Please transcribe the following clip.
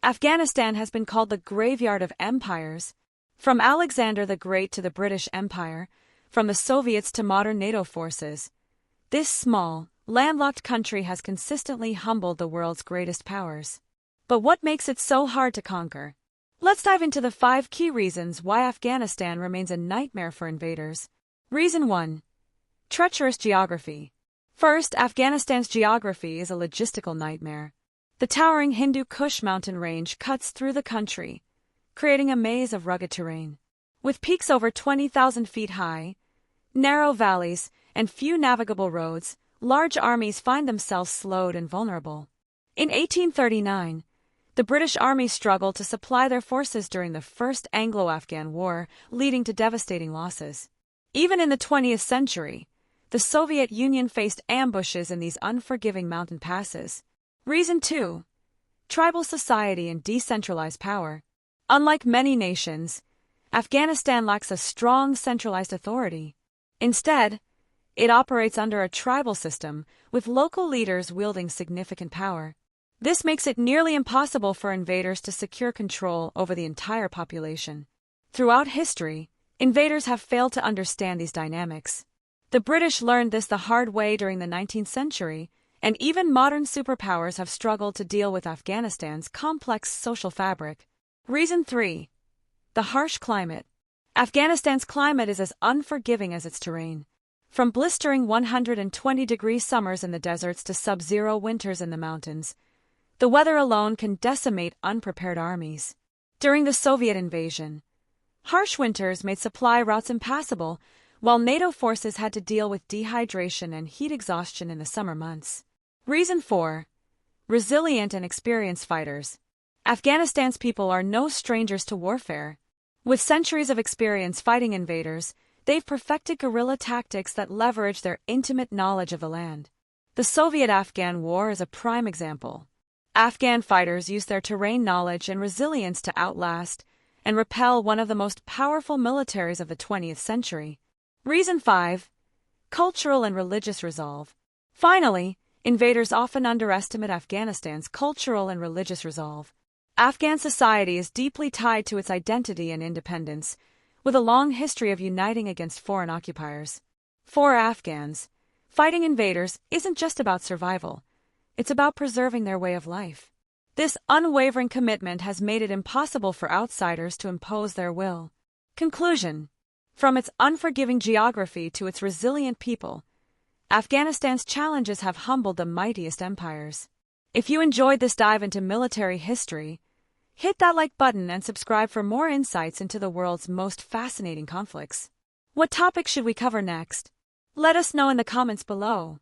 Afghanistan has been called the graveyard of empires. From Alexander the Great to the British Empire, from the Soviets to modern NATO forces, this small, landlocked country has consistently humbled the world's greatest powers. But what makes it so hard to conquer? Let's dive into the 5 key reasons why Afghanistan remains a nightmare for invaders. Reason 1. Treacherous geography. First, Afghanistan's geography is a logistical nightmare. The towering Hindu Kush mountain range cuts through the country, creating a maze of rugged terrain. With peaks over 20,000 feet high, narrow valleys, and few navigable roads, large armies find themselves slowed and vulnerable. In 1839, the British Army struggled to supply their forces during the First Anglo-Afghan War, leading to devastating losses. Even in the 20th century, the Soviet Union faced ambushes in these unforgiving mountain passes. Reason 2. Tribal society and decentralized power. Unlike many nations, Afghanistan lacks a strong centralized authority. Instead, it operates under a tribal system, with local leaders wielding significant power. This makes it nearly impossible for invaders to secure control over the entire population. Throughout history, invaders have failed to understand these dynamics. The British learned this the hard way during the 19th century, and even modern superpowers have struggled to deal with Afghanistan's complex social fabric. Reason 3. The harsh climate. Afghanistan's climate is as unforgiving as its terrain. From blistering 120-degree summers in the deserts to sub-zero winters in the mountains, the weather alone can decimate unprepared armies. During the Soviet invasion, harsh winters made supply routes impassable, while NATO forces had to deal with dehydration and heat exhaustion in the summer months. Reason 4. Resilient and experienced fighters. Afghanistan's people are no strangers to warfare. With centuries of experience fighting invaders, they've perfected guerrilla tactics that leverage their intimate knowledge of the land. The Soviet-Afghan War is a prime example. Afghan fighters used their terrain knowledge and resilience to outlast and repel one of the most powerful militaries of the 20th century. Reason 5. Cultural and religious resolve. Finally, invaders often underestimate Afghanistan's cultural and religious resolve. Afghan society is deeply tied to its identity and independence, with a long history of uniting against foreign occupiers. For Afghans, fighting invaders isn't just about survival. It's about preserving their way of life. This unwavering commitment has made it impossible for outsiders to impose their will. Conclusion. From its unforgiving geography to its resilient people, Afghanistan's challenges have humbled the mightiest empires. If you enjoyed this dive into military history, hit that like button and subscribe for more insights into the world's most fascinating conflicts. What topic should we cover next? Let us know in the comments below.